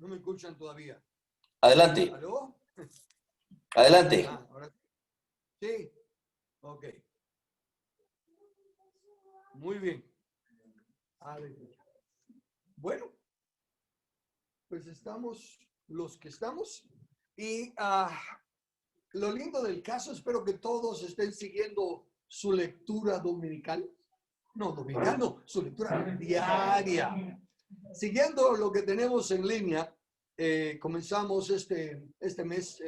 No me escuchan todavía. Adelante. ¿Aló? Adelante. Ahora sí. Ok. Muy bien. Bueno, pues estamos los que estamos. Y lo lindo del caso, espero que todos estén siguiendo su lectura dominical. No, dominical no, su lectura diaria. Siguiendo lo que tenemos en línea, comenzamos este mes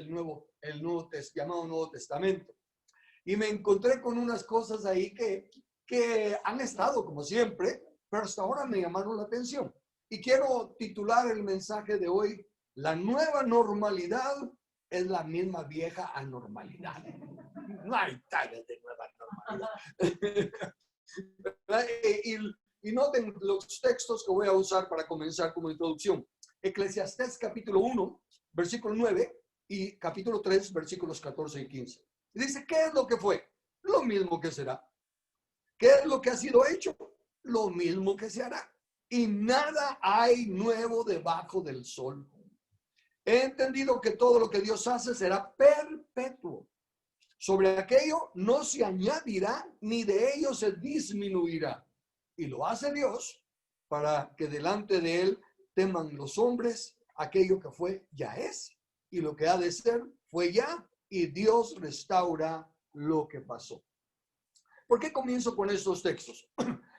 llamado Nuevo Testamento. Y me encontré con unas cosas ahí que han estado como siempre, pero hasta ahora me llamaron la atención. Y quiero titular el mensaje de hoy: la nueva normalidad es la misma vieja anormalidad. No hay tales de nueva normalidad. Y noten los textos que voy a usar para comenzar como introducción. Eclesiastés capítulo 1, versículo 9 y capítulo 3, versículos 14 y 15. Y dice, ¿qué es lo que fue? Lo mismo que será. ¿Qué es lo que ha sido hecho? Lo mismo que se hará. Y nada hay nuevo debajo del sol. He entendido que todo lo que Dios hace será perpetuo. Sobre aquello no se añadirá, ni de ello se disminuirá. Y lo hace Dios para que delante de él teman los hombres. Aquello que fue ya es, y lo que ha de ser fue ya, y Dios restaura lo que pasó. ¿Por qué comienzo con estos textos?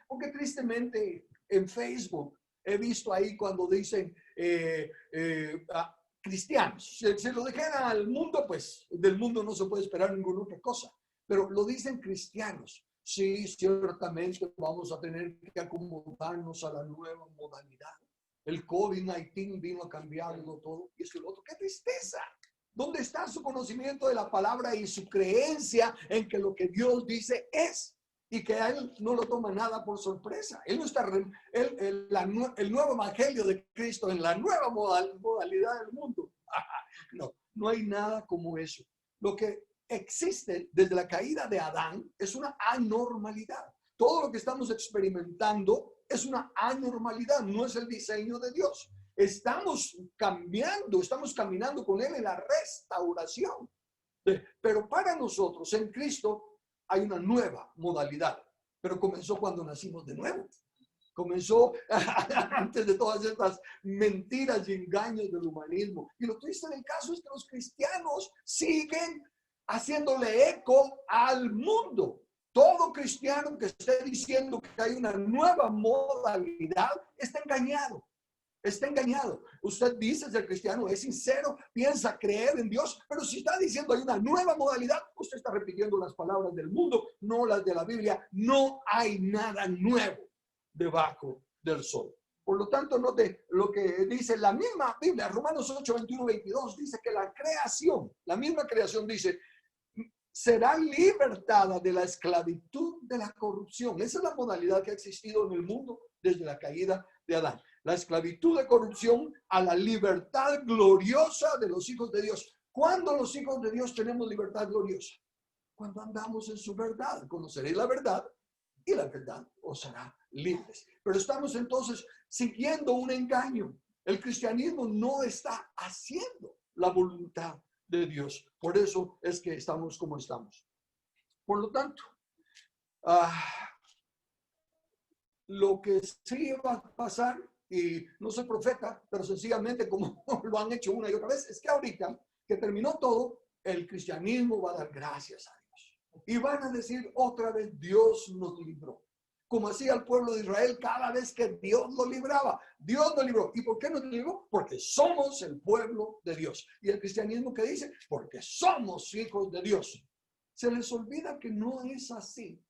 Porque tristemente en Facebook he visto ahí cuando dicen cristianos. Si lo dijera al mundo, pues del mundo no se puede esperar ninguna otra cosa. Pero lo dicen cristianos. Sí, ciertamente vamos a tener que acomodarnos a la nueva modalidad. El COVID-19 vino a cambiarlo todo. Y esto y lo otro. ¡Qué tristeza! ¿Dónde está su conocimiento de la palabra y su creencia en que lo que Dios dice es? Y que a él no lo toma nada por sorpresa. Él no está, el nuevo evangelio de Cristo en la nueva modalidad del mundo. No hay nada como eso. Lo que existe desde la caída de Adán es una anormalidad. Todo lo que estamos experimentando es una anormalidad, no es el diseño de Dios. Estamos cambiando, estamos caminando con él en la restauración. Pero para nosotros en Cristo hay una nueva modalidad, pero comenzó cuando nacimos de nuevo. Comenzó antes de todas estas mentiras y engaños del humanismo. Y lo triste del caso es que los cristianos siguen haciéndole eco al mundo. Todo cristiano que esté diciendo que hay una nueva modalidad está engañado. Está engañado. Usted dice ser cristiano, es sincero, piensa creer en Dios, pero si está diciendo hay una nueva modalidad, usted está repitiendo las palabras del mundo, no las de la Biblia. No hay nada nuevo debajo del sol. Por lo tanto, note lo que dice la misma Biblia, Romanos 8, 21, 22, dice que la creación, la misma creación dice, será libertada de la esclavitud de la corrupción. Esa es la modalidad que ha existido en el mundo desde la caída de Adán. La esclavitud de corrupción a la libertad gloriosa de los hijos de Dios. ¿Cuándo los hijos de Dios tenemos libertad gloriosa? Cuando andamos en su verdad. Conoceréis la verdad y la verdad os hará libres. Pero estamos entonces siguiendo un engaño. El cristianismo no está haciendo la voluntad de Dios. Por eso es que estamos como estamos. Por lo tanto, lo que sí va a pasar, y no soy profeta, pero sencillamente como lo han hecho una y otra vez, es que ahorita que terminó todo, el cristianismo va a dar gracias a Dios. Y van a decir otra vez, Dios nos libró. Como hacía el pueblo de Israel cada vez que Dios lo libraba. Dios nos libró. ¿Y por qué nos libró? Porque somos el pueblo de Dios. ¿Y el cristianismo qué dice? Porque somos hijos de Dios. Se les olvida que no es así.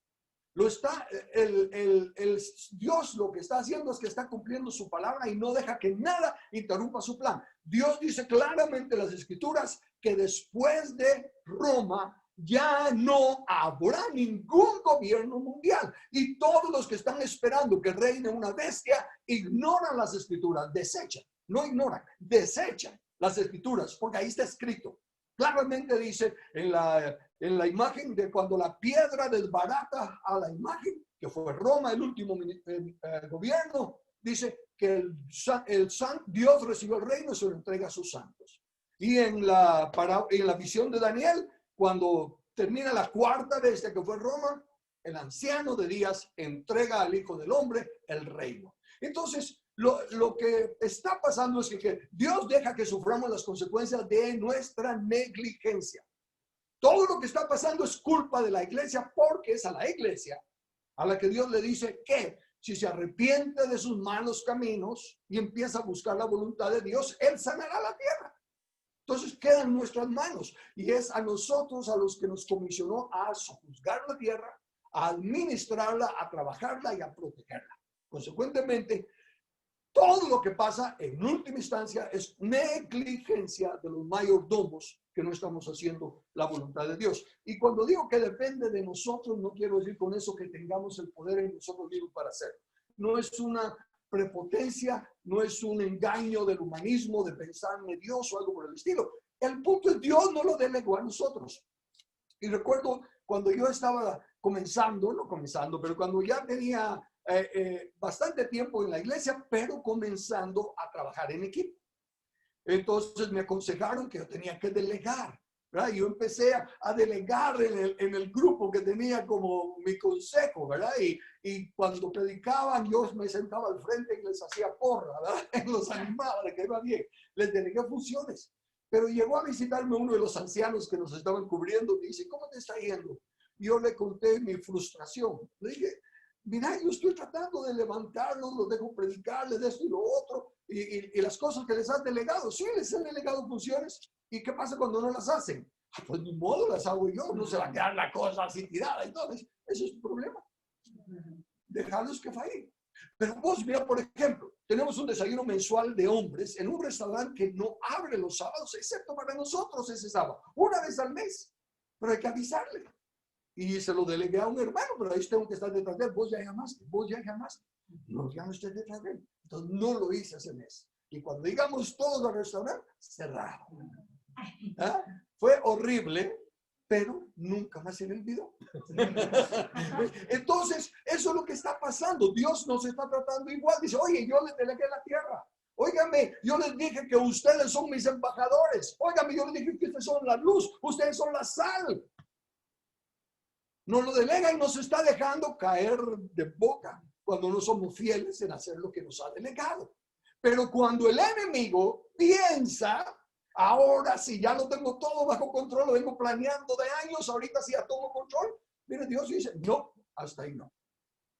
Dios lo que está haciendo es que está cumpliendo su palabra y no deja que nada interrumpa su plan. Dios dice claramente en las Escrituras que después de Roma ya no habrá ningún gobierno mundial. Y todos los que están esperando que reine una bestia ignoran las Escrituras, desechan, no ignoran, desechan las Escrituras, porque ahí está escrito. Claramente dice en la imagen de cuando la piedra desbarata a la imagen, que fue Roma el último gobierno, dice, que Dios recibió el reino y se lo entrega a sus santos. Y en la visión de Daniel, cuando termina la cuarta bestia que fue Roma, el anciano de días entrega al Hijo del Hombre el reino. Entonces, lo que está pasando es que Dios deja que suframos las consecuencias de nuestra negligencia. Todo lo que está pasando es culpa de la iglesia, porque es a la iglesia a la que Dios le dice que si se arrepiente de sus malos caminos y empieza a buscar la voluntad de Dios, Él sanará la tierra. Entonces queda en nuestras manos y es a nosotros a los que nos comisionó a sojuzgar la tierra, a administrarla, a trabajarla y a protegerla. Consecuentemente, todo lo que pasa en última instancia es negligencia de los mayordomos que no estamos haciendo la voluntad de Dios. Y cuando digo que depende de nosotros, no quiero decir con eso que tengamos el poder en nosotros mismos para hacerlo. No es una prepotencia, no es un engaño del humanismo de pensar en Dios o algo por el estilo. El punto es Dios no lo delegó a nosotros. Y recuerdo cuando yo estaba pero cuando ya tenía bastante tiempo en la iglesia, pero comenzando a trabajar en equipo. Entonces me aconsejaron que yo tenía que delegar, ¿verdad? Yo empecé a delegar en el grupo que tenía como mi consejo, ¿verdad? Y cuando predicaban, yo me sentaba al frente y les hacía porra, ¿verdad? Los animaba de que iba bien. Les delegué funciones. Pero llegó a visitarme uno de los ancianos que nos estaban cubriendo y dice, ¿cómo te está yendo? Yo le conté mi frustración. Le dije, mira, yo estoy tratando de levantarlos, los dejo predicarles de esto y lo otro, y las cosas que les han delegado, sí, les han delegado funciones, ¿y qué pasa cuando no las hacen? Pues ni modo, las hago yo, no se va a quedar la cosa así tirada, entonces, eso es tu problema. Dejarlos que fallen. Pero vos, mira, por ejemplo, tenemos un desayuno mensual de hombres en un restaurante que no abre los sábados, excepto para nosotros ese sábado, una vez al mes, pero hay que avisarle. Y se lo delegué a un hermano, pero ahí tengo que estar detrás de él. Vos ya llamaste. No, ya no estoy detrás de él. Entonces no lo hice ese mes. Y cuando llegamos todos al restaurante, cerrado. ¿Ah? Fue horrible, pero nunca más se me olvidó. Entonces, eso es lo que está pasando. Dios nos está tratando igual. Dice, oye, yo les delegué la tierra. Óigame, yo les dije que ustedes son mis embajadores. Óigame, yo les dije que ustedes son la luz. Ustedes son la sal. Nos lo delega y nos está dejando caer de boca cuando no somos fieles en hacer lo que nos ha delegado. Pero cuando el enemigo piensa, ahora sí, ya lo tengo todo bajo control, lo vengo planeando de años, ahorita sí ya tomo control. Mire, Dios dice, no, hasta ahí no.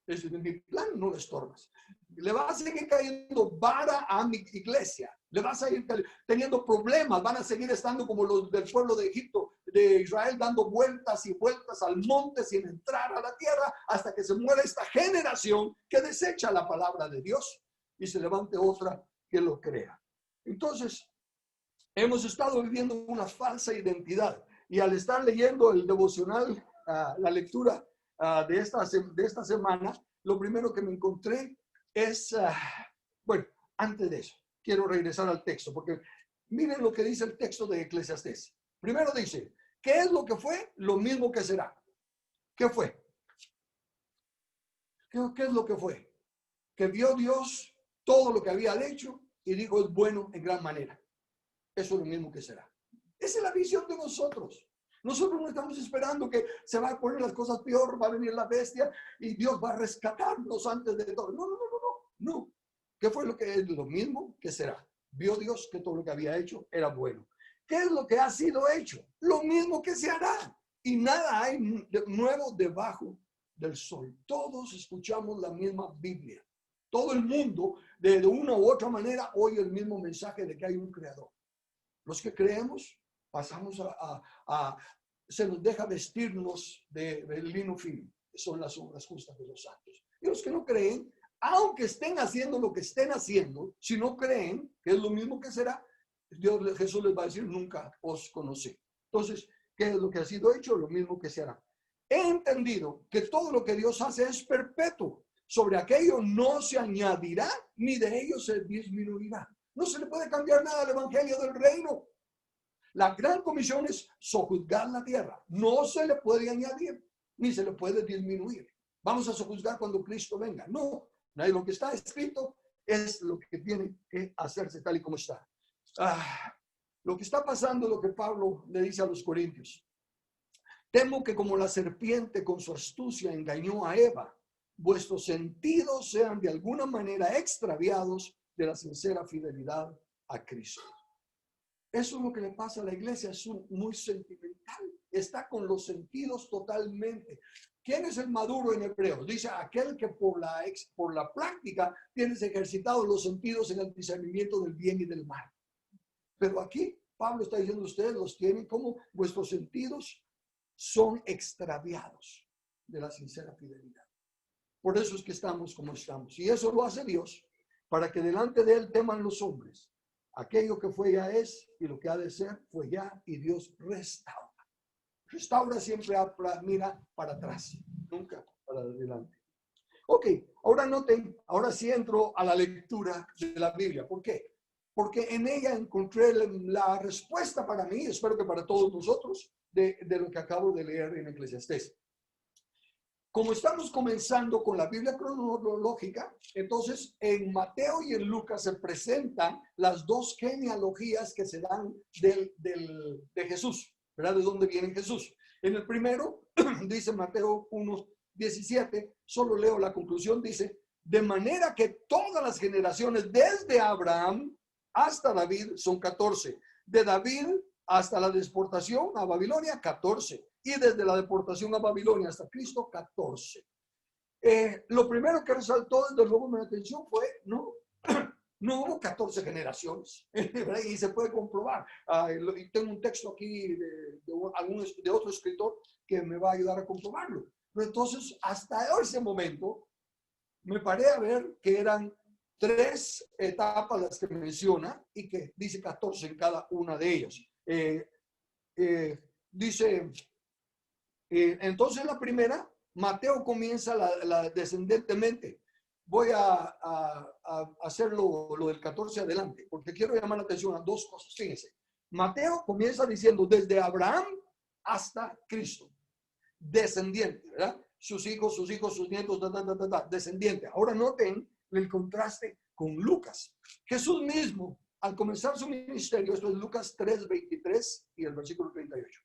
Es mi plan, no le estorbas. Le va a seguir cayendo vara a mi iglesia. Le va a seguir teniendo problemas. Van a seguir estando como los del pueblo de Egipto, de Israel, dando vueltas y vueltas al monte sin entrar a la tierra hasta que se muera esta generación que desecha la palabra de Dios y se levante otra que lo crea. Entonces, hemos estado viviendo una falsa identidad y al estar leyendo el devocional, la lectura de esta semana, lo primero que me encontré es, bueno, antes de eso, quiero regresar al texto, porque miren lo que dice el texto de Eclesiastés. Primero dice, ¿qué es lo que fue? Lo mismo que será. ¿Qué fue? ¿Qué es lo que fue? Que vio Dios todo lo que había hecho y dijo, es bueno en gran manera. Eso es lo mismo que será. Esa es la visión de nosotros. Nosotros no estamos esperando que se van a poner las cosas peor, va a venir la bestia y Dios va a rescatarnos antes de todo. No. ¿Qué fue lo que es? Lo mismo que será. Vio Dios que todo lo que había hecho era bueno. ¿Qué es lo que ha sido hecho? Lo mismo que se hará. Y nada hay nuevo debajo del sol. Todos escuchamos la misma Biblia. Todo el mundo, de una u otra manera, oye el mismo mensaje de que hay un creador. Los que creemos, pasamos se nos deja vestirnos de lino fino, que son las obras justas de los santos. Y los que no creen, aunque estén haciendo lo que estén haciendo, si no creen, que es lo mismo que será, Jesús les va a decir, nunca os conocí. Entonces, ¿qué es lo que ha sido hecho? Lo mismo que se hará. He entendido que todo lo que Dios hace es perpetuo. Sobre aquello no se añadirá, ni de ello se disminuirá. No se le puede cambiar nada al evangelio del reino. La gran comisión es sojuzgar la tierra. No se le puede añadir, ni se le puede disminuir. Vamos a sojuzgar cuando Cristo venga. No, lo que está escrito es lo que tiene que hacerse tal y como está. Lo que está pasando, lo que Pablo le dice a los corintios. Temo que como la serpiente con su astucia engañó a Eva, vuestros sentidos sean de alguna manera extraviados de la sincera fidelidad a Cristo. Eso es lo que le pasa a la iglesia, es muy sentimental, está con los sentidos totalmente. ¿Quién es el maduro en hebreo? Dice aquel que por la práctica tienes ejercitados los sentidos en el discernimiento del bien y del mal. Pero aquí Pablo está diciendo, ustedes los tienen como vuestros sentidos son extraviados de la sincera fidelidad. Por eso es que estamos como estamos. Y eso lo hace Dios para que delante de él teman los hombres. Aquello que fue ya es y lo que ha de ser fue ya y Dios restaura. Restaura siempre mira para atrás, nunca para adelante. Ok, ahora noten, ahora sí entro a la lectura de la Biblia. ¿Por qué? Porque en ella encontré la respuesta para mí, espero que para todos nosotros, de lo que acabo de leer en Eclesiastés. Como estamos comenzando con la Biblia cronológica, entonces en Mateo y en Lucas se presentan las dos genealogías que se dan de Jesús, ¿verdad? De dónde viene Jesús. En el primero, dice Mateo 1:17, solo leo la conclusión, dice, de manera que todas las generaciones desde Abraham hasta David son 14. De David hasta la deportación a Babilonia, 14. Y desde la deportación a Babilonia hasta Cristo, 14. Lo primero que resaltó, desde luego me atención, fue, no hubo 14 generaciones, ¿verdad? Y se puede comprobar. Y tengo un texto aquí de otro escritor que me va a ayudar a comprobarlo. Pero entonces, hasta ese momento, me paré a ver que eran 3 etapas las que menciona y que dice 14 en cada una de ellas. Dice, entonces la primera, Mateo comienza la descendentemente. Voy a hacer lo del 14 adelante, porque quiero llamar la atención a 2 cosas. Fíjense, Mateo comienza diciendo desde Abraham hasta Cristo. Descendiente, ¿verdad? Sus hijos, sus nietos, descendiente. Ahora noten el contraste con Lucas. Jesús mismo, al comenzar su ministerio, esto es Lucas 3:23 y el versículo 38.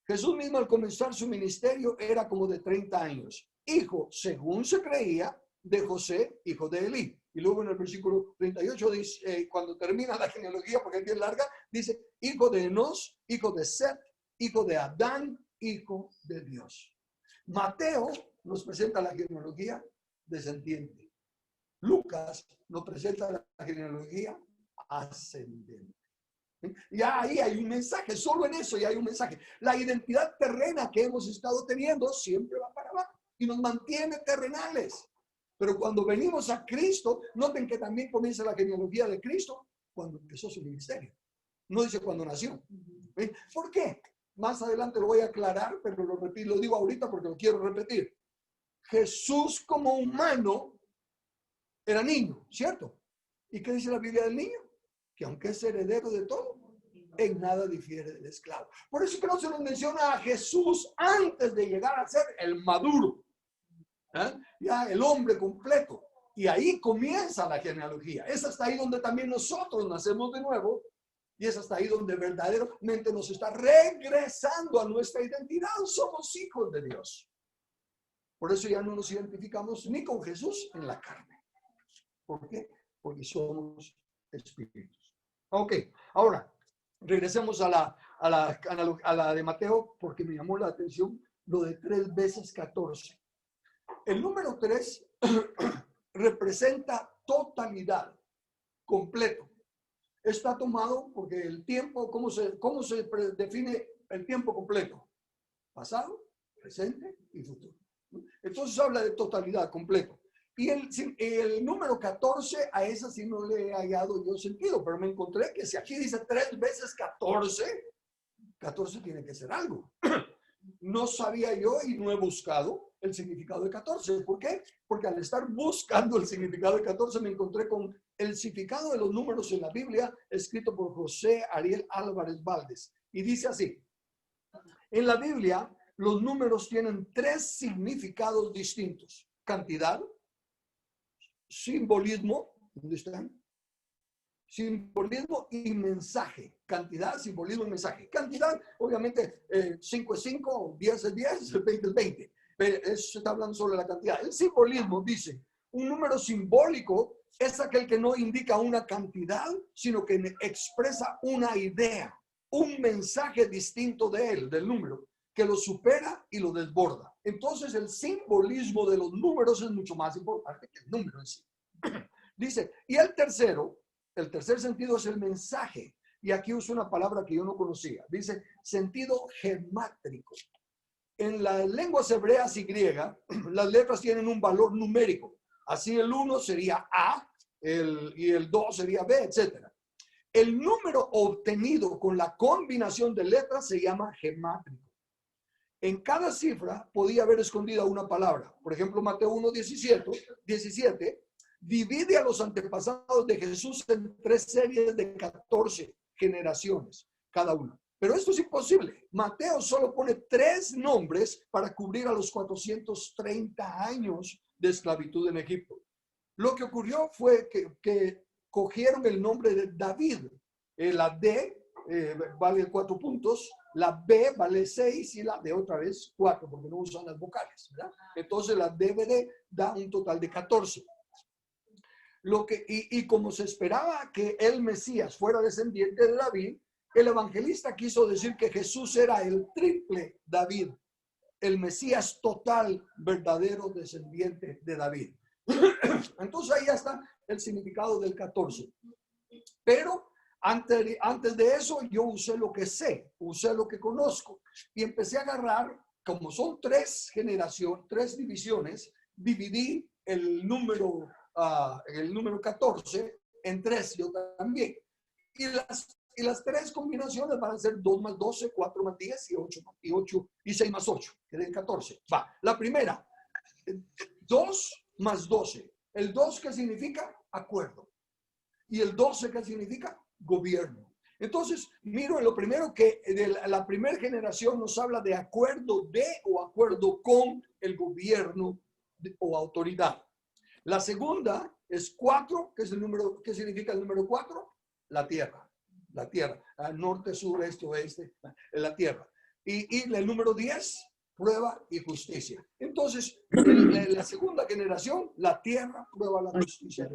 Jesús mismo al comenzar su ministerio era como de 30 años, hijo, según se creía, de José, hijo de Elí. Y luego en el versículo 38 dice, cuando termina la genealogía, porque es bien larga, dice, hijo de Enos, hijo de Set, hijo de Adán, hijo de Dios. Mateo nos presenta la genealogía descendiente. Lucas nos presenta la genealogía ascendente. Ya ahí hay un mensaje, solo en eso ya hay un mensaje. La identidad terrena que hemos estado teniendo siempre va para abajo y nos mantiene terrenales. Pero cuando venimos a Cristo, noten que también comienza la genealogía de Cristo cuando empezó su ministerio. No dice cuando nació. ¿Por qué? Más adelante lo voy a aclarar, pero lo digo ahorita porque lo quiero repetir. Jesús como humano era niño, ¿cierto? ¿Y qué dice la Biblia del niño? Que aunque es heredero de todo, en nada difiere del esclavo. Por eso que no se nos menciona a Jesús antes de llegar a ser el maduro, ya el hombre completo. Y ahí comienza la genealogía. Es hasta ahí donde también nosotros nacemos de nuevo. Y es hasta ahí donde verdaderamente nos está regresando a nuestra identidad. Somos hijos de Dios. Por eso ya no nos identificamos ni con Jesús en la carne. ¿Por qué? Porque somos espíritus. Ok, ahora regresemos a la de Mateo, porque me llamó la atención lo de 3 veces 14. El número 3 representa totalidad, completo. Está tomado porque el tiempo, ¿cómo se define el tiempo completo? Pasado, presente y futuro. Entonces habla de totalidad, completo. Y el número 14, a esa sí no le he hallado yo sentido, pero me encontré que si aquí dice 3 veces 14, 14 tiene que ser algo. No sabía yo y no he buscado el significado de 14. ¿Por qué? Porque al estar buscando el significado de 14 me encontré con el significado de los números en la Biblia escrito por José Ariel Álvarez Valdés. Y dice así, en la Biblia los números tienen 3 significados distintos: cantidad, simbolismo ¿Dónde están? Simbolismo y mensaje. Cantidad, simbolismo y mensaje. Cantidad, obviamente, 5 es 5, 10 es 10, 20 es 20. Pero eso se está hablando sobre la cantidad. El simbolismo dice, un número simbólico es aquel que no indica una cantidad, sino que expresa una idea, un mensaje distinto de él, del número, que lo supera y lo desborda. Entonces, el simbolismo de los números es mucho más importante que el número en sí. Dice, y el tercer sentido es el mensaje. Y aquí uso una palabra que yo no conocía. Dice, sentido gemátrico. En las lenguas hebreas y griegas, las letras tienen un valor numérico. Así el 1 sería A, y el 2 sería B, etc. El número obtenido con la combinación de letras se llama gemátrico. En cada cifra podía haber escondida una palabra. Por ejemplo, Mateo 1:17 divide a los antepasados de Jesús en 3 series de 14 generaciones cada una. Pero esto es imposible. Mateo solo pone 3 nombres para cubrir a los 430 años de esclavitud en Egipto. Lo que ocurrió fue que cogieron el nombre de David. La D vale 4 puntos, la B vale 6 y la D otra vez 4, porque no usan las vocales, ¿verdad? Entonces la DVD da un total de 14. Y como se esperaba que el Mesías fuera descendiente de David, el evangelista quiso decir que Jesús era el triple David, el Mesías total, verdadero descendiente de David. Entonces ahí ya está el significado del 14. Pero antes de eso yo usé lo que sé, usé lo que conozco y empecé a agarrar, como son 3 divisiones, dividí el número 14 en 3 yo también. Y las 3 combinaciones van a ser 2 más 12, 4 más 10 y 6 más 8, que den 14. Va, la primera, 2 más 12. El 2, ¿qué significa? Acuerdo. Y el 12, ¿qué significa? Gobierno. Entonces, miro en lo primero que de la primera generación nos habla de acuerdo de o acuerdo con el gobierno o autoridad. La segunda es 4, que es el número, ¿qué significa el número 4? La tierra. La tierra. Norte, sur, este, oeste. La tierra. Y el número 10, prueba y justicia. Entonces, la segunda generación, la tierra, prueba la justicia.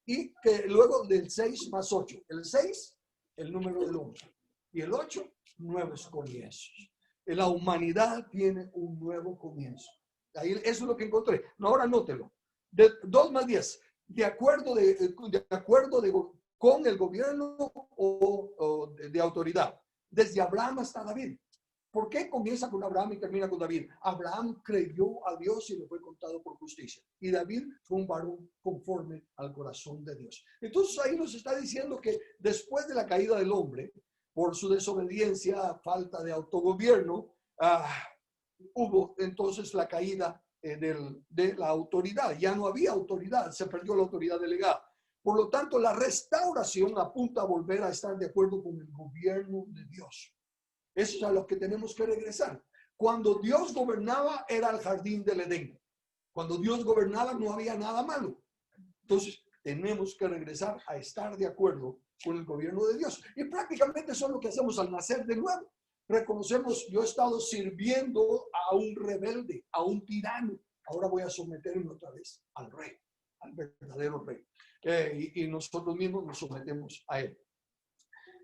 Y que luego del 6 más 8. El 6, el número del hombre. Y el 8, nuevos comienzos. La humanidad tiene un nuevo comienzo. Ahí, eso es lo que encontré. No, ahora anótelo. 2 más 10. De acuerdo con el gobierno o de autoridad. Desde Abraham hasta David. ¿Por qué comienza con Abraham y termina con David? Abraham creyó a Dios y le fue contado por justicia. Y David fue un varón conforme al corazón de Dios. Entonces ahí nos está diciendo que después de la caída del hombre, por su desobediencia, falta de autogobierno, hubo entonces la caída de la autoridad. Ya no había autoridad, se perdió la autoridad delegada. Por lo tanto, la restauración apunta a volver a estar de acuerdo con el gobierno de Dios. Eso es a lo que tenemos que regresar. Cuando Dios gobernaba era el jardín del Edén. Cuando Dios gobernaba no había nada malo. Entonces tenemos que regresar a estar de acuerdo con el gobierno de Dios. Y prácticamente eso es lo que hacemos al nacer de nuevo. Reconocemos, yo he estado sirviendo a un rebelde, a un tirano. Ahora voy a someterme otra vez al rey, al verdadero rey. Y nosotros mismos nos sometemos a él.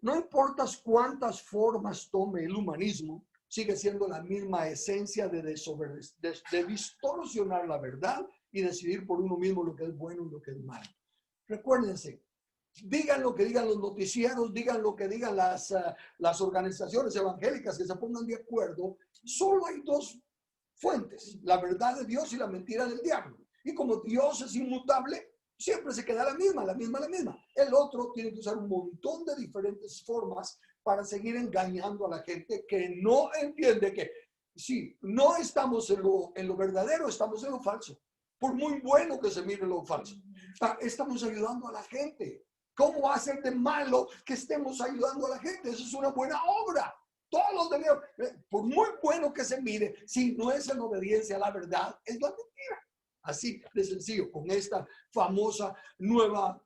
No importa cuántas formas tome el humanismo, sigue siendo la misma esencia de distorsionar la verdad y decidir por uno mismo lo que es bueno y lo que es malo. Recuérdense, digan lo que digan los noticieros, digan lo que digan las organizaciones evangélicas que se pongan de acuerdo, solo hay 2 fuentes, la verdad de Dios y la mentira del diablo. Y como Dios es inmutable, siempre se queda la misma. El otro tiene que usar un montón de diferentes formas para seguir engañando a la gente que no entiende que si no estamos en lo verdadero, estamos en lo falso. Por muy bueno que se mire lo falso. Estamos ayudando a la gente. ¿Cómo va a ser de malo que estemos ayudando a la gente? Eso es una buena obra. Todos debemos, por muy bueno que se mire, si no es en obediencia a la verdad, es la mentira. Así de sencillo, con esta famosa nueva,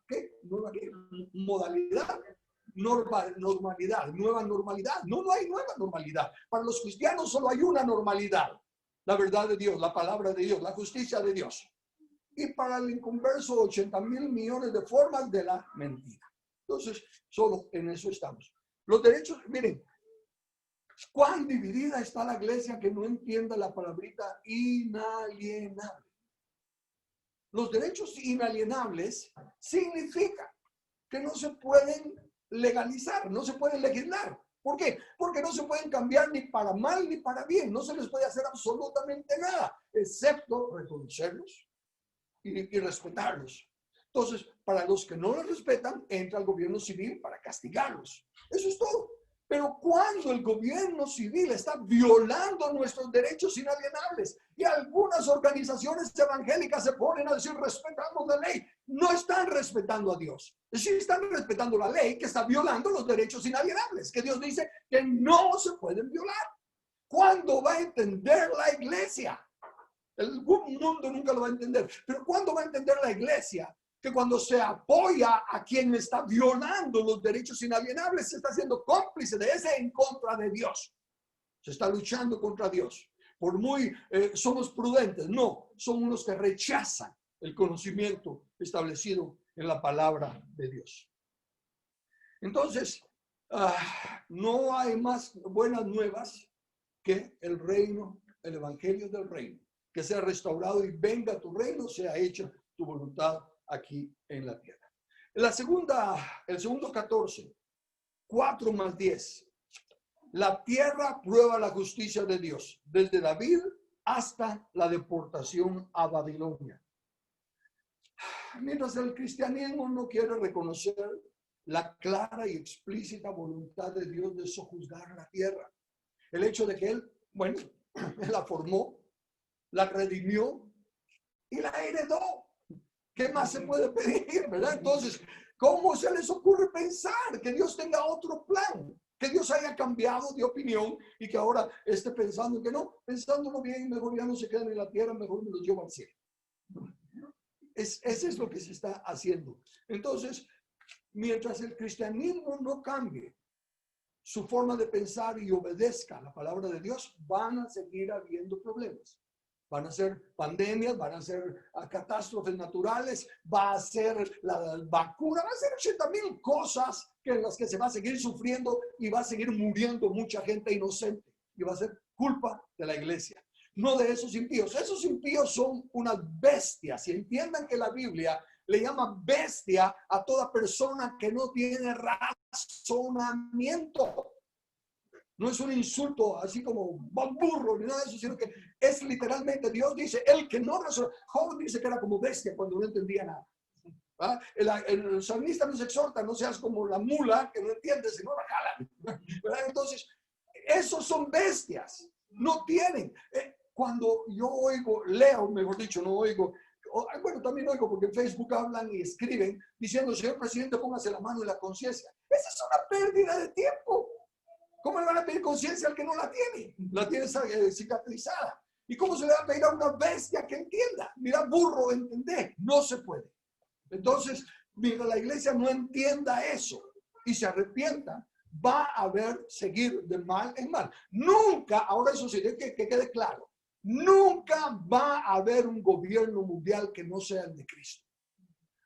modalidad, normalidad, nueva normalidad. No hay nueva normalidad. Para los cristianos solo hay una normalidad. La verdad de Dios, la palabra de Dios, la justicia de Dios. Y para el inconverso, 80,000 millones de formas de la mentira. Entonces, solo en eso estamos. Los derechos, miren, cuán dividida está la iglesia que no entienda la palabrita inalienable. Los derechos inalienables significa que no se pueden legalizar, no se pueden legislar. ¿Por qué? Porque no se pueden cambiar ni para mal ni para bien. No se les puede hacer absolutamente nada, excepto reconocerlos y respetarlos. Entonces, para los que no los respetan, entra el gobierno civil para castigarlos. Eso es todo. Pero cuando el gobierno civil está violando nuestros derechos inalienables y algunas organizaciones evangélicas se ponen a decir respetamos la ley, no están respetando a Dios. Sí están respetando la ley que está violando los derechos inalienables, que Dios dice que no se pueden violar. ¿Cuándo va a entender la iglesia? El mundo nunca lo va a entender. Pero ¿cuándo va a entender la iglesia que cuando se apoya a quien está violando los derechos inalienables, se está haciendo cómplice de ese en contra de Dios? Se está luchando contra Dios. Por muy somos prudentes, no, son unos que rechazan el conocimiento establecido en la palabra de Dios. Entonces, no hay más buenas nuevas que el reino, el evangelio del reino, que sea restaurado y venga tu reino, sea hecha tu voluntad aquí en la tierra. El segundo 14, 4 más 10. La tierra prueba la justicia de Dios, desde David hasta la deportación a Babilonia. Mientras el cristianismo no quiere reconocer la clara y explícita voluntad de Dios de sojuzgar la tierra, el hecho de que Él, bueno, Él la formó, la redimió y la heredó. ¿Qué más se puede pedir, verdad? Entonces, ¿cómo se les ocurre pensar que Dios tenga otro plan? Que Dios haya cambiado de opinión y que ahora esté pensando que no, pensándolo bien, mejor ya no se quedan en la tierra, mejor me los llevo al cielo. Eso es lo que se está haciendo. Entonces, mientras el cristianismo no cambie su forma de pensar y obedezca a la palabra de Dios, van a seguir habiendo problemas. Van a ser pandemias, van a ser catástrofes naturales, va a ser la vacuna, va a ser 80,000 cosas en las que se va a seguir sufriendo y va a seguir muriendo mucha gente inocente. Y va a ser culpa de la iglesia, no de esos impíos. Esos impíos son unas bestias. Y entiendan que la Biblia le llama bestia a toda persona que no tiene razonamiento. No es un insulto así como burro ni nada de eso, sino que es literalmente, Dios dice, el que no razona. Job dice que era como bestia cuando no entendía nada. ¿Ah? El salmista nos exhorta, no seas como la mula que no entiende, sino la jalan. ¿Verdad? Entonces, esos son bestias, no tienen. Cuando yo leo, mejor dicho, no oigo, bueno, también oigo porque en Facebook hablan y escriben diciendo, señor presidente, póngase la mano en la conciencia. Esa es una pérdida de tiempo. ¿Cómo le van a pedir conciencia al que no la tiene? La tiene cicatrizada. ¿Y cómo se le va a pedir a una bestia que entienda? Mira, burro, entender. No se puede. Entonces, mientras la iglesia no entienda eso y se arrepienta, va a haber seguir de mal en mal. Nunca, ahora eso sí, que quede claro, nunca va a haber un gobierno mundial que no sea el de Cristo.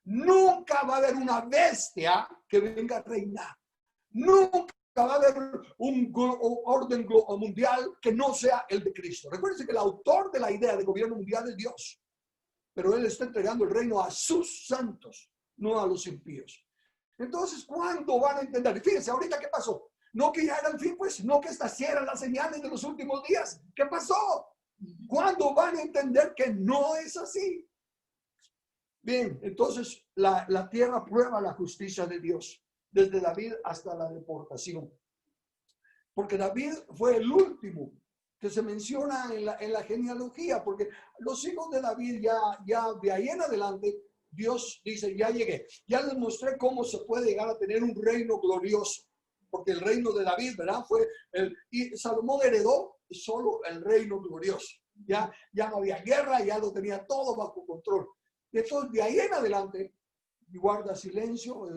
Nunca va a haber una bestia que venga a reinar. Nunca va a haber un orden mundial que no sea el de Cristo. Recuerden que el autor de la idea de gobierno mundial es Dios, pero Él está entregando el reino a sus santos, no a los impíos. Entonces, ¿cuándo van a entender? Fíjense, ahorita, ¿qué pasó? No que ya era el fin, pues, no que estas eran las señales de los últimos días. ¿Qué pasó? ¿Cuándo van a entender que no es así? Bien, entonces la tierra prueba la justicia de Dios, desde David hasta la deportación. Porque David fue el último que se menciona en la genealogía, porque los hijos de David ya de ahí en adelante, Dios dice, ya llegué, ya les mostré cómo se puede llegar a tener un reino glorioso, porque el reino de David, ¿verdad? Y Salomón heredó solo el reino glorioso. Ya no había guerra, ya lo tenía todo bajo control. Y entonces de ahí en adelante guarda silencio,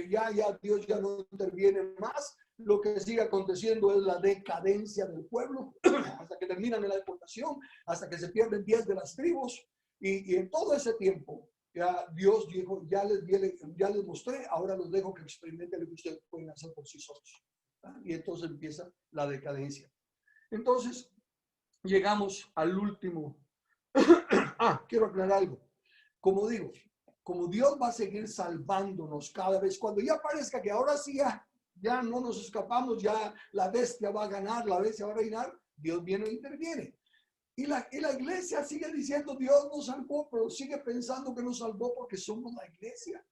ya Dios ya no interviene más. Lo que sigue aconteciendo es la decadencia del pueblo hasta que terminan en la deportación, hasta que se pierden 10 de las tribus. Y en todo ese tiempo, ya Dios dijo, ya les mostré, ahora los dejo que experimenten lo que ustedes pueden hacer por sí solos. Y entonces empieza la decadencia. Entonces, llegamos al último. Quiero aclarar algo. Como digo, como Dios va a seguir salvándonos cada vez, cuando ya parezca que ahora sí ya no nos escapamos, ya la bestia va a ganar, la bestia va a reinar, Dios viene e interviene. Y la iglesia sigue diciendo, Dios nos salvó, pero sigue pensando que nos salvó porque somos la iglesia.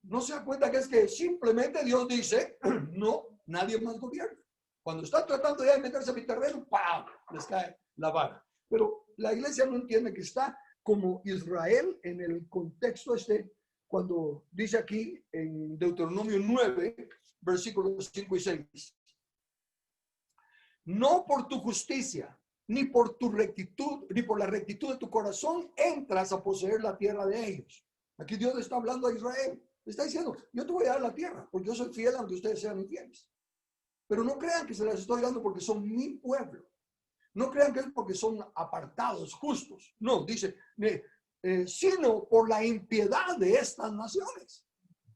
No se da cuenta que es que simplemente Dios dice, no, nadie más gobierna. Cuando están tratando ya de meterse a mi terreno, ¡pam!, les cae la vara. Pero la iglesia no entiende que está como Israel en el contexto cuando dice aquí en Deuteronomio 9, versículos 5 y 6. No por tu justicia, ni por tu rectitud, ni por la rectitud de tu corazón, entras a poseer la tierra de ellos. Aquí Dios le está hablando a Israel. Le está diciendo, yo te voy a dar la tierra, porque yo soy fiel aunque ustedes sean infieles. Pero no crean que se las estoy dando porque son mi pueblo. No crean que es porque son apartados, justos. No, dice, sino por la impiedad de estas naciones.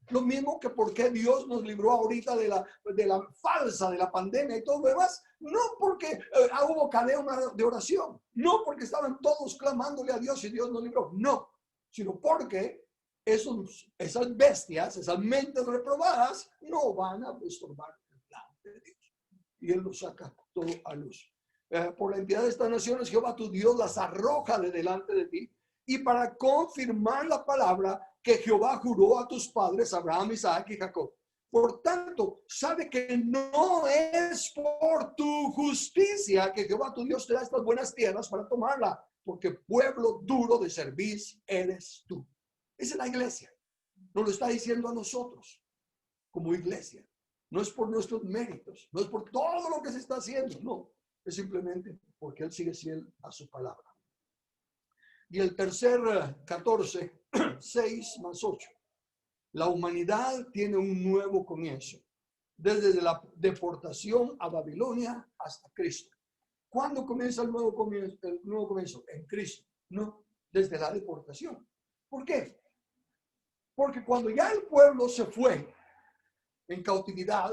Lo mismo que porque Dios nos libró ahorita de la falsa, de la pandemia y todo lo demás. No porque hubo cadena de oración. No porque estaban todos clamándole a Dios y Dios nos libró. No, sino porque esas bestias, esas mentes reprobadas, no van a estorbar el plan de Dios. Y Él lo saca todo a luz. Por la impiedad de estas naciones, Jehová tu Dios las arroja de delante de ti. Y para confirmar la palabra que Jehová juró a tus padres, Abraham, Isaac y Jacob. Por tanto, sabe que no es por tu justicia que Jehová tu Dios te da estas buenas tierras para tomarla, porque pueblo duro de cerviz eres tú. Esa es la iglesia. Nos lo está diciendo a nosotros como iglesia. No es por nuestros méritos, no es por todo lo que se está haciendo, no. Es simplemente porque Él sigue fiel a su palabra. Y el tercer 14, 6 más 8. La humanidad tiene un nuevo comienzo, desde la deportación a Babilonia hasta Cristo. ¿Cuándo comienza el nuevo comienzo? En Cristo, no desde la deportación. ¿Por qué? Porque cuando ya el pueblo se fue en cautividad,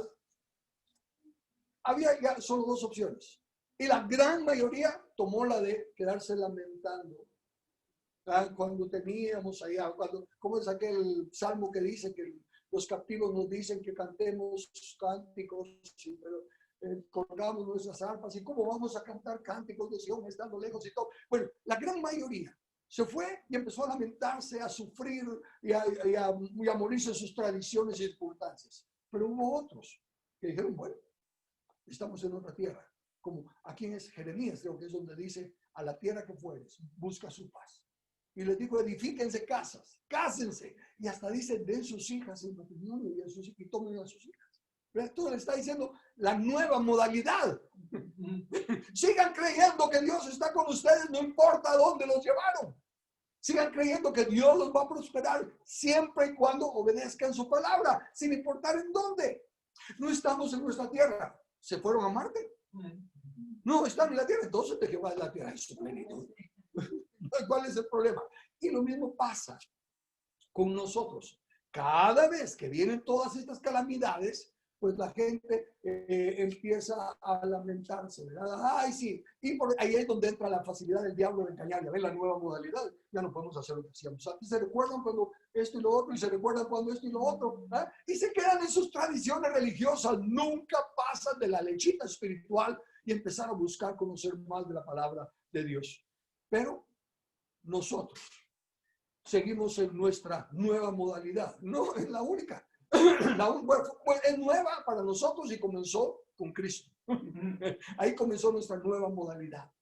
había ya solo dos opciones. Y la gran mayoría tomó la de quedarse lamentando. Cuando teníamos allá, ¿cómo es aquel salmo que dice que los captivos nos dicen que cantemos cánticos, pero colgamos nuestras arpas? ¿Y cómo vamos a cantar cánticos de Sion estando lejos y todo? Bueno, la gran mayoría se fue y empezó a lamentarse, a sufrir y a morirse en sus tradiciones y circunstancias. Pero hubo otros que dijeron, bueno, estamos en otra tierra. Como aquí en Jeremías, creo que es donde dice, a la tierra que fueres, busca su paz. Y les dijo, edifíquense casas, cásense. Y hasta dice, den sus hijas en matrimonio y tomen a sus hijas. Pero esto le está diciendo la nueva modalidad. Sigan creyendo que Dios está con ustedes, no importa dónde los llevaron. Sigan creyendo que Dios los va a prosperar siempre y cuando obedezcan su palabra, sin importar en dónde. No estamos en nuestra tierra. ¿Se fueron a Marte? No, están en la tierra. Entonces de Jehová es la tierra y su plenitud. ¿Cuál es el problema? Y lo mismo pasa con nosotros. Cada vez que vienen todas estas calamidades, pues la gente empieza a lamentarse, ¿verdad? Ay, sí. Y por ahí es donde entra la facilidad del diablo de engañar. Ya ven la nueva modalidad. Ya no podemos hacer lo que hacíamos antes. Se recuerdan cuando esto y lo otro, y se recuerdan cuando esto y lo otro, ¿eh? Y se quedan en sus tradiciones religiosas. Nunca pasan de la lechita espiritual y empezar a buscar conocer más de la palabra de Dios. Pero nosotros seguimos en nuestra nueva modalidad. No es la única. Es nueva para nosotros y comenzó con Cristo. Ahí comenzó nuestra nueva modalidad.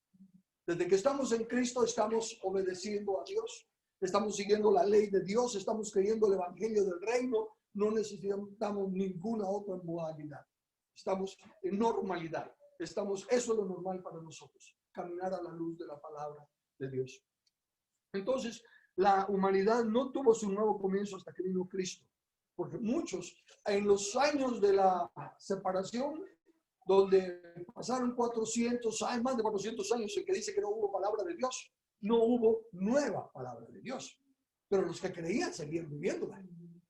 Desde que estamos en Cristo estamos obedeciendo a Dios, estamos siguiendo la ley de Dios, estamos creyendo el evangelio del reino, no necesitamos ninguna otra modalidad. Estamos en normalidad. Eso es lo normal para nosotros. caminar a la luz de la palabra de Dios. Entonces, la humanidad no tuvo su nuevo comienzo hasta que vino Cristo, porque muchos en los años de la separación, donde pasaron 400 años, más de 400 años en que dice que no hubo palabra de Dios, no hubo nueva palabra de Dios, pero los que creían seguían viviéndola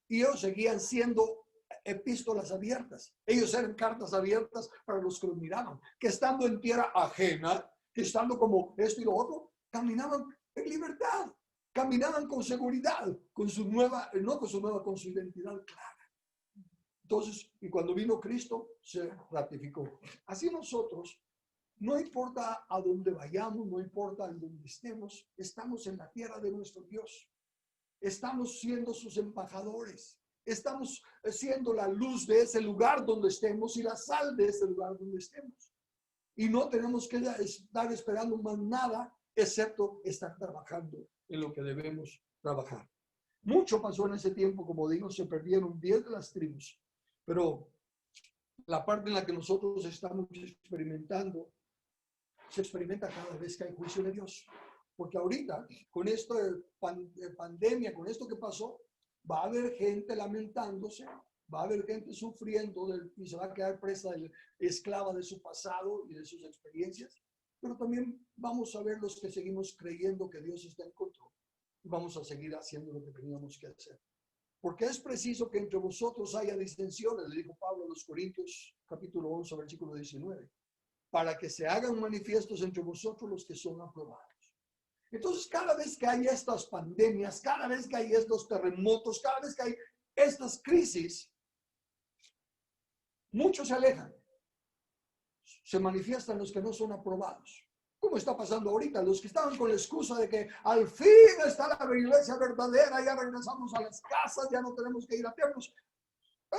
y ellos seguían siendo epístolas abiertas. Ellos eran cartas abiertas para los que los miraban, que estando en tierra ajena, que estando como esto y lo otro, caminaban en libertad, caminaban con seguridad, con su nueva, no con su nueva, con su identidad clara. Entonces, y cuando vino Cristo, se ratificó. Así nosotros, no importa a dónde vayamos, no importa en dónde estemos, estamos en la tierra de nuestro Dios. Estamos siendo sus embajadores. Estamos siendo la luz de ese lugar donde estemos y la sal de ese lugar donde estemos. Y no tenemos que estar esperando más nada, excepto estar trabajando en lo que debemos trabajar. Mucho pasó en ese tiempo, como digo, se perdieron 10 de las tribus. Pero la parte en la que nosotros estamos experimentando, se experimenta cada vez que hay juicio de Dios. Porque ahorita, con esto de pandemia, con esto que pasó, va a haber gente lamentándose, va a haber gente sufriendo y se va a quedar presa, esclava de su pasado y de sus experiencias. Pero también vamos a ver los que seguimos creyendo que Dios está en control. Y vamos a seguir haciendo lo que teníamos que hacer. Porque es preciso que entre vosotros haya disensiones, le dijo Pablo a los Corintios, capítulo 11, versículo 19, para que se hagan manifiestos entre vosotros los que son aprobados. Entonces, cada vez que hay estas pandemias, cada vez que hay estos terremotos, cada vez que hay estas crisis, muchos se alejan. Se manifiestan los que no son aprobados. ¿Cómo está pasando ahorita? Los que estaban con la excusa de que al fin está la iglesia verdadera, ya regresamos a las casas, ya no tenemos que ir a templos.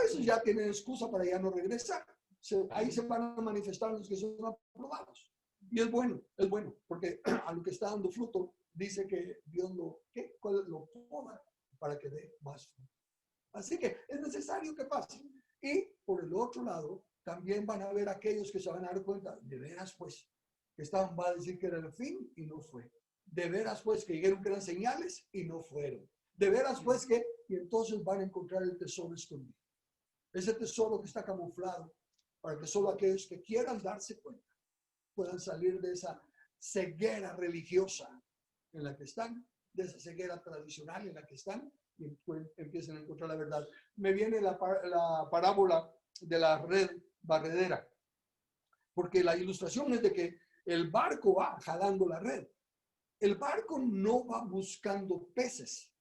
Esos ya tienen excusa para ya no regresar. Ahí se van a manifestar los que son aprobados. Y es bueno, porque a lo que está dando fruto, dice que Dios lo poda para que dé más fruto. Así que es necesario que pase. Y por el otro lado, también van a haber aquellos que se van a dar cuenta, de veras pues, que va a decir que era el fin y no fue. De veras pues que dijeron que eran señales y no fueron. De veras pues que, y entonces van a encontrar el tesoro escondido. Ese tesoro que está camuflado para que solo aquellos que quieran darse cuenta puedan salir de esa ceguera religiosa en la que están, de esa ceguera tradicional en la que están y empiecen a encontrar la verdad. Me viene la parábola de la red barredera, porque la ilustración es de que el barco va jalando la red. El barco no va buscando peces.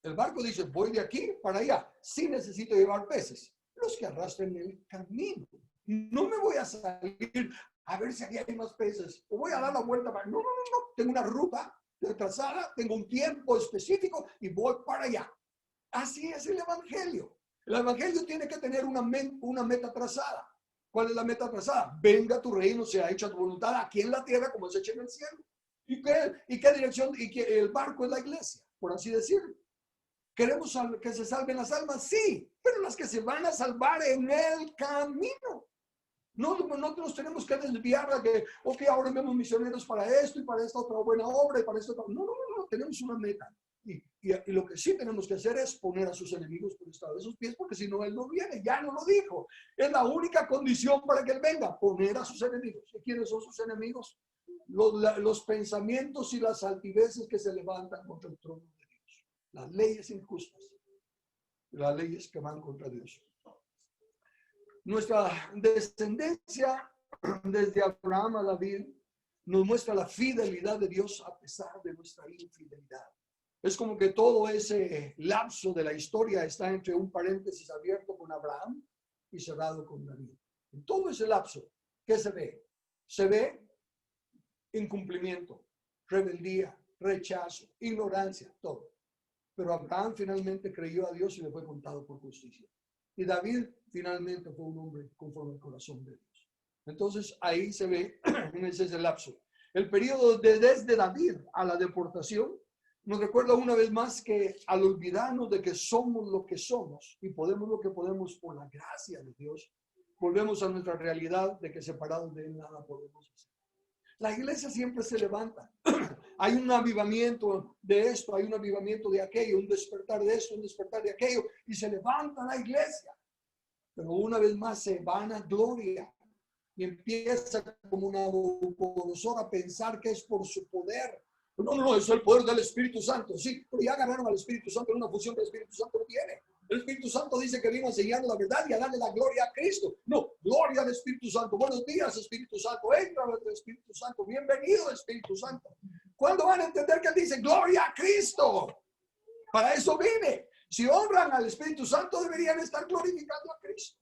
El barco dice, voy de aquí para allá. Sí necesito llevar peces. Los que arrastren el camino. No me voy a salir a ver si aquí hay más peces. O voy a dar la vuelta. No. Tengo una ruta trazada, tengo un tiempo específico y voy para allá. Así es el evangelio. El evangelio tiene que tener una meta trazada. ¿Cuál es la meta trazada? Venga tu reino, sea hecha tu voluntad aquí en la tierra como es hecha en el cielo. ¿Y qué dirección? Y que el barco es la iglesia, por así decirlo. ¿Queremos que se salven las almas? Sí, pero las que se van a salvar en el camino. No nos tenemos que desviar a que, ok, ahora vemos misioneros para esto y para esta otra buena obra y para esto. No, tenemos una meta. Y lo que sí tenemos que hacer es poner a sus enemigos por estado de sus pies, porque si no, Él no viene, ya no lo dijo. Es la única condición para que Él venga, poner a sus enemigos. ¿Y quiénes son sus enemigos? Los pensamientos y las altiveces que se levantan contra el trono de Dios. Las leyes injustas, las leyes que van contra Dios. Nuestra descendencia desde Abraham a David nos muestra la fidelidad de Dios a pesar de nuestra infidelidad. Es como que todo ese lapso de la historia está entre un paréntesis abierto con Abraham y cerrado con David. En todo ese lapso, ¿qué se ve? Se ve incumplimiento, rebeldía, rechazo, ignorancia, todo. Pero Abraham finalmente creyó a Dios y le fue contado por justicia. Y David finalmente fue un hombre conforme al corazón de Dios. Entonces ahí se ve en ese lapso. El periodo desde David a la deportación nos recuerda una vez más que al olvidarnos de que somos lo que somos y podemos lo que podemos por la gracia de Dios, volvemos a nuestra realidad de que separados de Él nada podemos hacer. La iglesia siempre se levanta. Hay un avivamiento de esto, hay un avivamiento de aquello, un despertar de esto, un despertar de aquello, y se levanta la iglesia. Pero una vez más se vanagloria y empieza como una Nabucodonosor a pensar que es por su poder. No, es el poder del Espíritu Santo. Sí, pero ya agarraron al Espíritu Santo en una función que el Espíritu Santo no tiene. El Espíritu Santo dice que vino a enseñar la verdad y a darle la gloria a Cristo. No, gloria al Espíritu Santo. Buenos días, Espíritu Santo. Entra el Espíritu Santo. Bienvenido, Espíritu Santo. ¿Cuándo van a entender que él dice gloria a Cristo? Para eso vine. Si honran al Espíritu Santo, deberían estar glorificando a Cristo.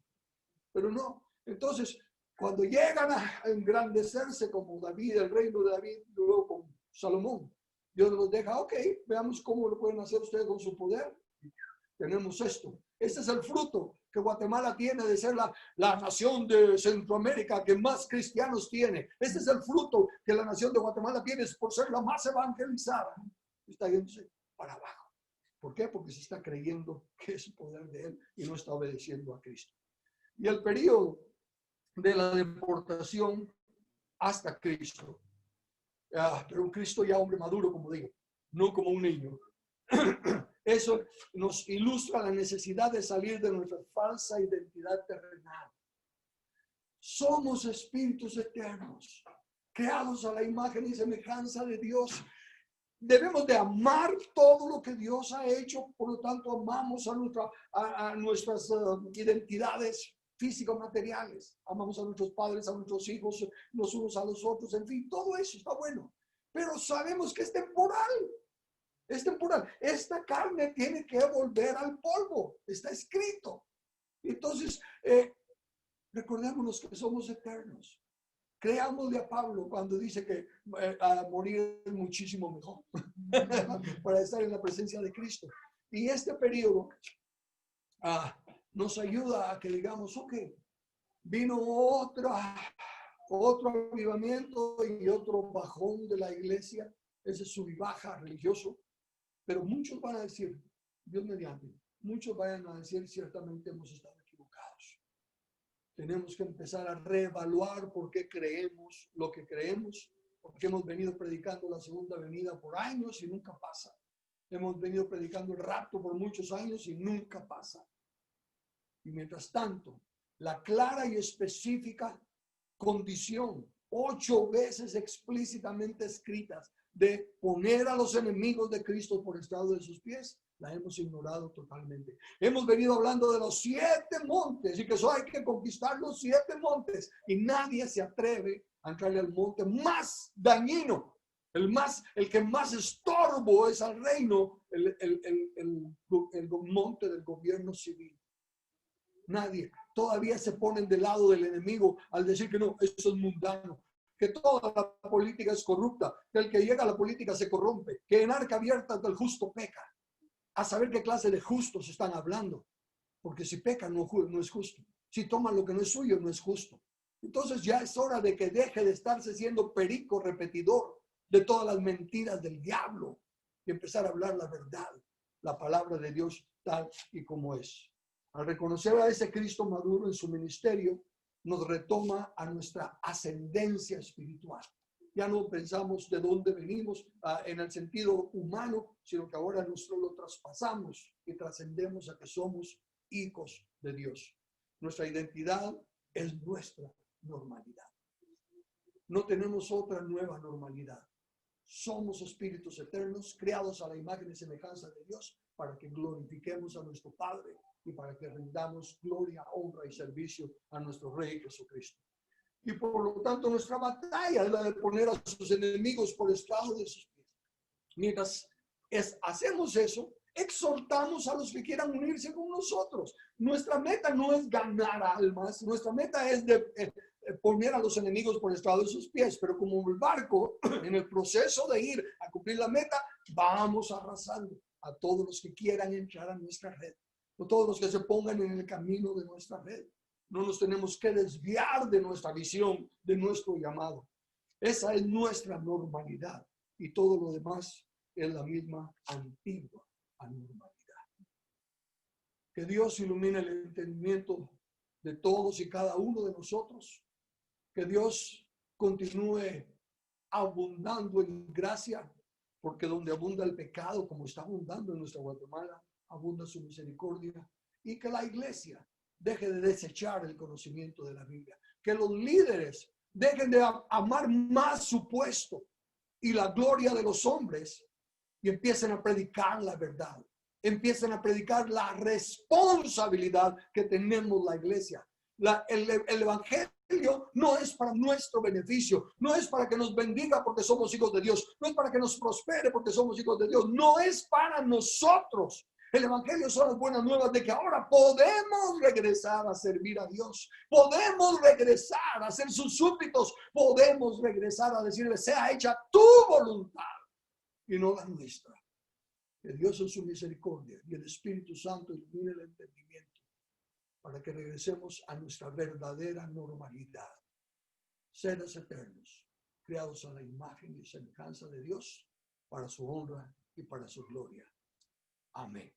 Pero no. Entonces, cuando llegan a engrandecerse como David, el reino de David, luego con Salomón, Dios los deja, ok, veamos cómo lo pueden hacer ustedes con su poder. Tenemos esto. Este es el fruto que Guatemala tiene de ser la nación de Centroamérica que más cristianos tiene. Este es el fruto que la nación de Guatemala tiene por ser la más evangelizada. Está yéndose para abajo. ¿Por qué? Porque se está creyendo que es el poder de él y no está obedeciendo a Cristo. Y el periodo de la deportación hasta Cristo. Pero un Cristo ya hombre maduro, como digo, no como un niño. Eso nos ilustra la necesidad de salir de nuestra falsa identidad terrenal. Somos espíritus eternos, creados a la imagen y semejanza de Dios. Debemos de amar todo lo que Dios ha hecho, por lo tanto amamos a nuestras identidades físico-materiales. Amamos a nuestros padres, a nuestros hijos, los unos a los otros, en fin, todo eso está bueno. Pero sabemos que es temporal. Es temporal. Esta carne tiene que volver al polvo. Está escrito. Entonces, recordémonos que somos eternos. Creámosle a Pablo cuando dice que a morir es muchísimo mejor para estar en la presencia de Cristo. Y este periodo nos ayuda a que digamos, ok, vino otro avivamiento y otro bajón de la iglesia, ese sub y baja religioso, pero muchos van a decir, Dios mediante, muchos vayan a decir, ciertamente hemos estado equivocados. Tenemos que empezar a reevaluar por qué creemos lo que creemos, porque hemos venido predicando la segunda venida por años y nunca pasa. Hemos venido predicando el rapto por muchos años y nunca pasa. Y mientras tanto, la clara y específica condición, 8 veces explícitamente escritas, de poner a los enemigos de Cristo por estrado de sus pies, la hemos ignorado totalmente. Hemos venido hablando de los 7 montes y que eso hay que conquistar los 7 montes y nadie se atreve a entrarle al monte más dañino, el que más estorbo es al reino, el monte del gobierno civil. Nadie. Todavía se ponen del lado del enemigo al decir que no, eso es mundano, que toda la política es corrupta, que el que llega a la política se corrompe, que en arca abierta del justo peca. A saber qué clase de justos están hablando, porque si peca no es justo, si toma lo que no es suyo no es justo. Entonces ya es hora de que deje de estarse siendo perico repetidor de todas las mentiras del diablo y empezar a hablar la verdad, la palabra de Dios tal y como es. Al reconocer a ese Cristo maduro en su ministerio, nos retoma a nuestra ascendencia espiritual. Ya no pensamos de dónde venimos en el sentido humano, sino que ahora nosotros lo traspasamos y trascendemos a que somos hijos de Dios. Nuestra identidad es nuestra normalidad. No tenemos otra nueva normalidad. Somos espíritus eternos, creados a la imagen y semejanza de Dios, para que glorifiquemos a nuestro Padre y para que rendamos gloria, honra y servicio a nuestro Rey Jesucristo. Y por lo tanto nuestra batalla es la de poner a sus enemigos por estrado de sus pies. Mientras hacemos eso, exhortamos a los que quieran unirse con nosotros. Nuestra meta no es ganar almas, nuestra meta es de poner a los enemigos por estrado de sus pies, pero como el barco en el proceso de ir a cumplir la meta, vamos arrasando a todos los que quieran entrar a nuestra red, o todos los que se pongan en el camino de nuestra red. No nos tenemos que desviar de nuestra visión, de nuestro llamado. Esa es nuestra normalidad y todo lo demás es la misma antigua anormalidad. Que Dios ilumine el entendimiento de todos y cada uno de nosotros. Que Dios continúe abundando en gracia, porque donde abunda el pecado, como está abundando en nuestra Guatemala, abunda su misericordia. Y que la iglesia deje de desechar el conocimiento de la Biblia. Que los líderes dejen de amar más su puesto y la gloria de los hombres y empiecen a predicar la verdad. Empiecen a predicar la responsabilidad que tenemos la iglesia. El evangelio no es para nuestro beneficio, no es para que nos bendiga porque somos hijos de Dios, no es para que nos prospere porque somos hijos de Dios, no es para nosotros. El evangelio son las buenas nuevas de que ahora podemos regresar a servir a Dios, podemos regresar a ser sus súbditos, podemos regresar a decirle, sea hecha tu voluntad y no la nuestra. Que Dios en su misericordia y el Espíritu Santo ilumine el entendimiento para que regresemos a nuestra verdadera normalidad. Seres eternos, creados a la imagen y semejanza de Dios, para su honra y para su gloria. Amén.